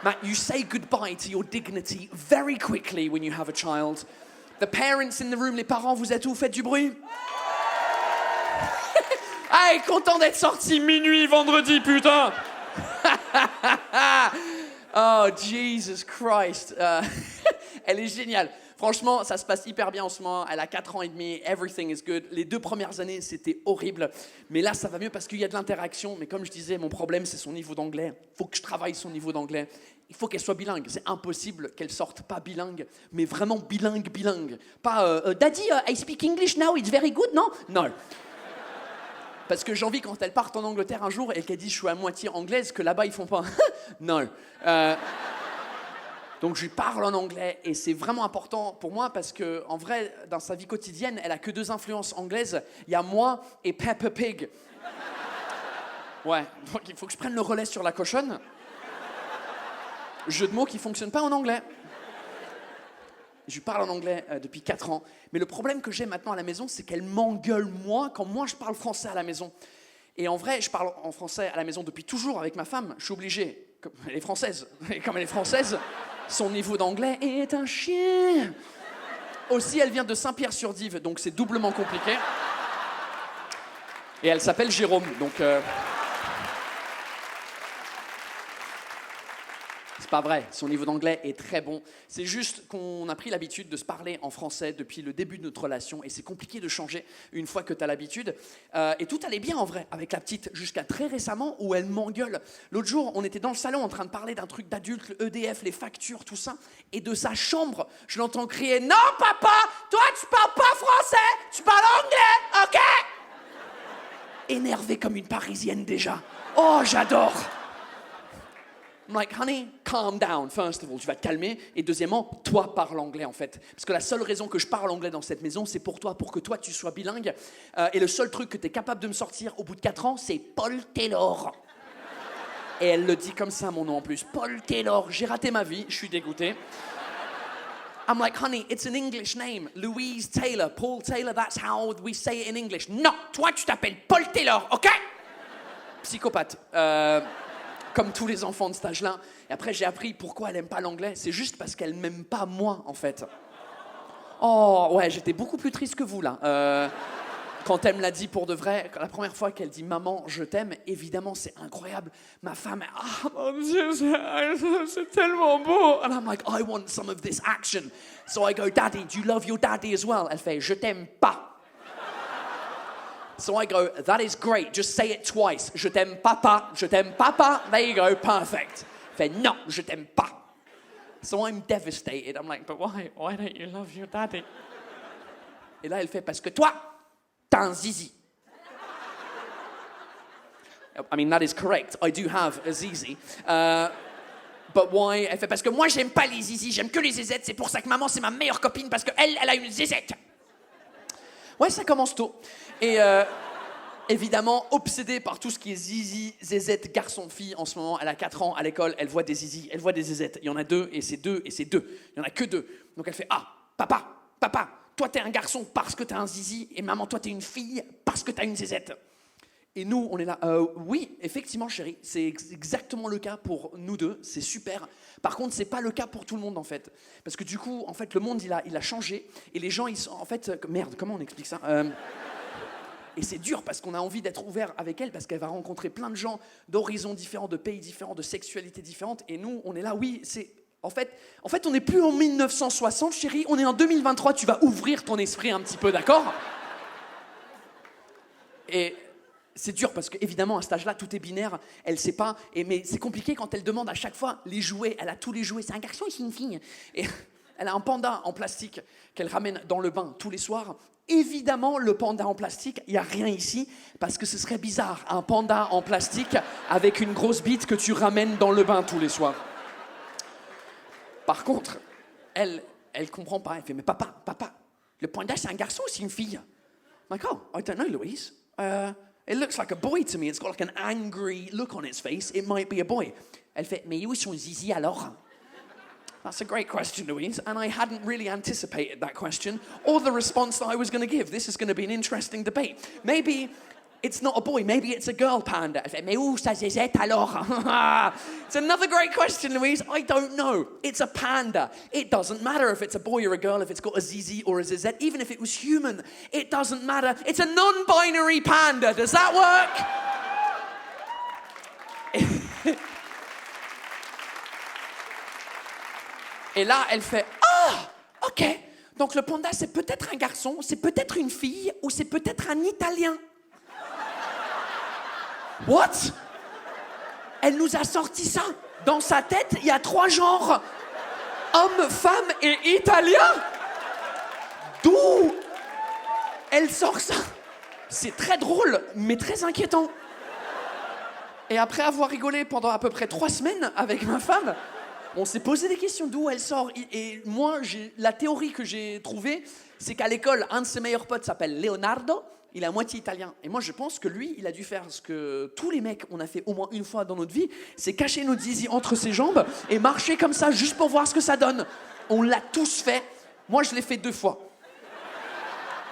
Matt, you say goodbye to your dignity very quickly when you have a child. The parents in the room, les parents, vous êtes où? Faites du bruit. Ah, content d'être sorti minuit vendredi, putain. Oh, Jesus Christ. Elle est géniale. Franchement, ça se passe hyper bien en ce moment. Elle a 4 ans et demi. Everything is good. Les 2 premières années, c'était horrible. Mais là, ça va mieux parce qu'il y a de l'interaction. Mais comme je disais, mon problème, c'est son niveau d'anglais. Il faut que je travaille son niveau d'anglais. Il faut qu'elle soit bilingue. C'est impossible qu'elle sorte pas bilingue, mais vraiment bilingue. Pas Daddy, I speak English now, it's very good, non? Non. Parce que j'ai envie, quand elle parte en Angleterre un jour et qu'elle dit je suis à moitié anglaise, que là-bas ils font pas non. Donc je lui parle en anglais et c'est vraiment important pour moi parce que en vrai, dans sa vie quotidienne, elle a que 2 influences anglaises. Il y a moi et Peppa Pig. Ouais, donc il faut que je prenne le relais sur la cochonne. Jeu de mots qui fonctionne pas en anglais. Je lui parle en anglais depuis 4 ans. Mais le problème que j'ai maintenant à la maison, c'est qu'elle m'engueule moi quand moi je parle français à la maison. Et en vrai, je parle en français à la maison depuis toujours avec ma femme. Je suis obligé. Elle est française. Et comme elle est française, son niveau d'anglais est un chien. Aussi, elle vient de Saint-Pierre-sur-Dive, donc c'est doublement compliqué. Et elle s'appelle Jérôme, donc... Pas vrai, son niveau d'anglais est très bon. C'est juste qu'on a pris l'habitude de se parler en français depuis le début de notre relation et c'est compliqué de changer une fois que tu as l'habitude. Et tout allait bien en vrai avec la petite jusqu'à très récemment où elle m'engueule. L'autre jour, on était dans le salon en train de parler d'un truc d'adulte, l'EDF, les factures, tout ça. Et de sa chambre, je l'entends crier « Non papa, toi tu parles pas français, tu parles anglais, ok ?» Énervée comme une Parisienne déjà. Oh, j'adore. I'm like, honey, calm down, first of all, tu vas te calmer. Et deuxièmement, toi, parle anglais, en fait. Parce que la seule raison que je parle anglais dans cette maison, c'est pour toi, pour que toi, tu sois bilingue. Et le seul truc que tu es capable de me sortir au bout de 4 ans, c'est Paul Taylor. Et elle le dit comme ça, mon nom en plus. Paul Taylor, j'ai raté ma vie, je suis dégoûté. I'm like, honey, it's an English name. Louise Taylor, Paul Taylor, that's how we say it in English. Non, toi, tu t'appelles Paul Taylor, ok? Psychopathe. Comme tous les enfants de cet âge-là. Et après, j'ai appris pourquoi elle n'aime pas l'anglais. C'est juste parce qu'elle ne m'aime pas moi, en fait. Oh, ouais, j'étais beaucoup plus triste que vous, là. Quand elle me l'a dit pour de vrai, la première fois qu'elle dit « Maman, je t'aime », évidemment, c'est incroyable. Ma femme, « Ah, mon Dieu, c'est tellement beau !» And I'm like, « I want some of this action. » So I go, « Daddy, do you love your daddy as well ?» Elle fait « Je t'aime pas. » So I go, that is great, just say it twice. Je t'aime papa, je t'aime papa. There you go, perfect. Fait non, je t'aime pas. So I'm devastated. I'm like, but why? Why don't you love your daddy? Et là, elle fait, parce que toi, t'as un zizi. I mean, that is correct. I do have a zizi. But why? Elle fait, parce que moi, j'aime pas les zizi, j'aime que les zézettes. C'est pour ça que maman, c'est ma meilleure copine, parce qu'elle, elle a une zézette. Ouais, ça commence tôt. Et évidemment, obsédée par tout ce qui est zizi, zézette, garçon-fille, en ce moment, elle a 4 ans, à l'école, elle voit des zizi, elle voit des zézettes. Il y en a 2, et c'est 2, et c'est 2. Il n'y en a que 2. Donc elle fait, ah, papa, toi t'es un garçon parce que t'as un zizi, et maman, toi t'es une fille parce que t'as une zézette. Et nous, on est là, oui, effectivement, chérie, c'est exactement le cas pour nous deux, c'est super. Par contre, c'est pas le cas pour tout le monde, en fait. Parce que du coup, en fait, le monde, il a changé, et les gens, ils sont, en fait, merde, comment on explique ça Et c'est dur, parce qu'on a envie d'être ouvert avec elle, parce qu'elle va rencontrer plein de gens d'horizons différents, de pays différents, de sexualités différentes, et nous, on est là, oui, c'est... En fait, on n'est plus en 1960, chérie, on est en 2023, tu vas ouvrir ton esprit un petit peu, d'accord? Et... c'est dur parce qu'évidemment, à cet âge-là, tout est binaire, elle ne sait pas. Mais c'est compliqué quand elle demande à chaque fois les jouets. Elle a tous les jouets. C'est un garçon et c'est une fille. Et elle a un panda en plastique qu'elle ramène dans le bain tous les soirs. Évidemment, le panda en plastique, il n'y a rien ici parce que ce serait bizarre. Un panda en plastique avec une grosse bite que tu ramènes dans le bain tous les soirs. Par contre, elle comprend pas. Elle fait, mais papa, le panda, c'est un garçon ou c'est une fille? I'm like, oh, I don't know, Louise. It looks like a boy to me. It's got like an angry look on its face. It might be a boy. Elle fait, mais où est son zizi alors? That's a great question, Louise, and I hadn't really anticipated that question or the response that I was going to give. This is going to be an interesting debate. Maybe It's not a boy, maybe it's a girl panda. Elle fait, mais où sa zézette alors? It's another great question, Louise. I don't know. It's a panda. It doesn't matter if it's a boy or a girl, if it's got a zizi or a zézette, even if it was human. It doesn't matter. It's a non-binary panda. Does that work? Et là, elle fait, ah, ok. Donc le panda, c'est peut-être un garçon, c'est peut-être une fille, ou c'est peut-être un Italien. What? Elle nous a sorti ça. Dans sa tête, il y a 3 genres. Homme, femme et italien. D'où elle sort ça? C'est très drôle, mais très inquiétant. Et après avoir rigolé pendant à peu près 3 semaines avec ma femme, on s'est posé des questions d'où elle sort. Et moi, la théorie que j'ai trouvée, c'est qu'à l'école, un de ses meilleurs potes s'appelle Leonardo. Il est à moitié italien. Et moi, je pense que lui, il a dû faire ce que tous les mecs, on a fait au moins une fois dans notre vie, c'est cacher notre zizi entre ses jambes et marcher comme ça, juste pour voir ce que ça donne. On l'a tous fait. Moi, je l'ai fait 2 fois.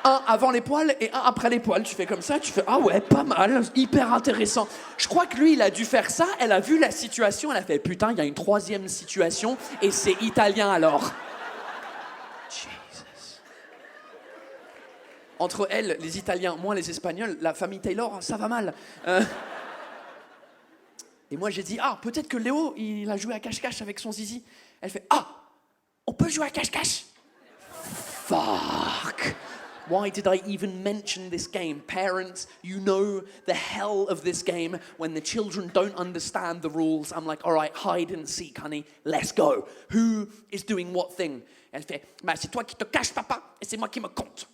Un avant les poils et un après les poils. Tu fais comme ça, tu fais « Ah ouais, pas mal, hyper intéressant. » Je crois que lui, il a dû faire ça. Elle a vu la situation, elle a fait « Putain, il y a une 3e situation et c'est italien alors. » Entre elle, les Italiens, moi les Espagnols, la famille Taylor, ça va mal. Et moi j'ai dit, ah, peut-être que Léo, il a joué à cache-cache avec son zizi. Elle fait, ah, on peut jouer à cache-cache? Fuck. Why did I even mention this game? Parents, you know the hell of this game when the children don't understand the rules. I'm like, all right, hide and seek, honey, let's go. Who is doing what thing? Elle fait, bah, c'est toi qui te caches, papa, et c'est moi qui me compte.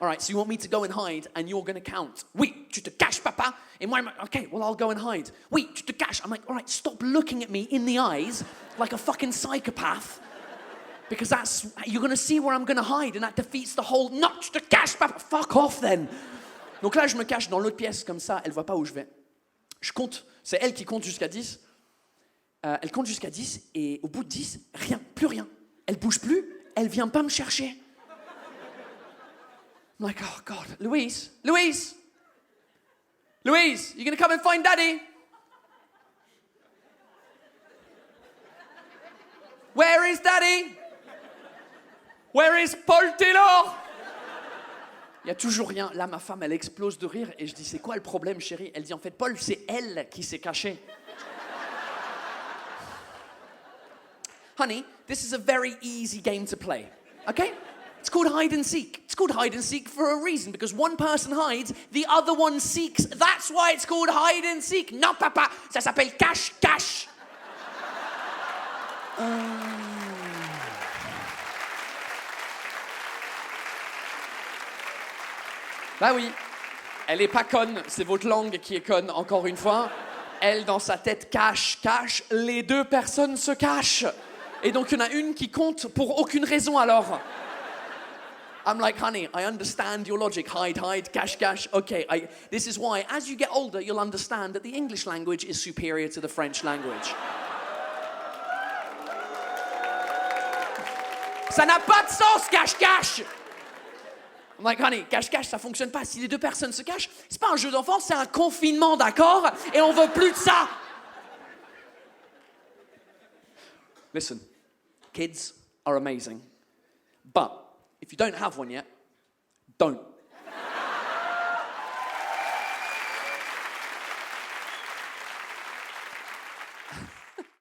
All right, so you want me to go and hide and you're going to count. Oui, tu te caches, papa. Et moi, okay, well, I'll go and hide. Oui, tu te caches. I'm like, all right, stop looking at me in the eyes like a fucking psychopath. Because you're going to see where I'm going to hide and that defeats the whole, non, tu te caches, papa. Fuck off then. Donc là, je me cache dans l'autre pièce comme ça, elle voit pas où je vais. Je compte, c'est elle qui compte jusqu'à 10. Elle compte jusqu'à 10 et au bout de 10, rien, plus rien. Elle bouge plus, elle vient pas me chercher. I'm like, oh God, Louise, you gonna come and find Daddy? Where is Daddy? Where is Paul Taylor? Il y a toujours rien. Là, ma femme, elle explose de rire et je dis, c'est quoi le problème, chérie? Elle dit, en fait, Paul, c'est elle qui s'est cachée. Honey, this is a very easy game to play, okay? It's called hide and seek. It's called hide and seek for a reason, because one person hides, the other one seeks. That's why it's called hide and seek. Non, papa, ça s'appelle cache-cache. Bah oui, elle est pas conne, c'est votre langue qui est conne, encore une fois. Elle, dans sa tête, cache, les 2 personnes se cachent. Et donc, il y en a une qui compte pour aucune raison, alors. I'm like, honey, I understand your logic. Hide, cache. Okay, this is why, as you get older, you'll understand that the English language is superior to the French language. Ça n'a pas de sens, cache. I'm like, honey, cache, ça fonctionne pas. Si les 2 personnes se cachent, c'est pas un jeu d'enfant, c'est un confinement, d'accord? Et on veut plus de ça. Listen, kids are amazing, but if you don't have one yet, don't.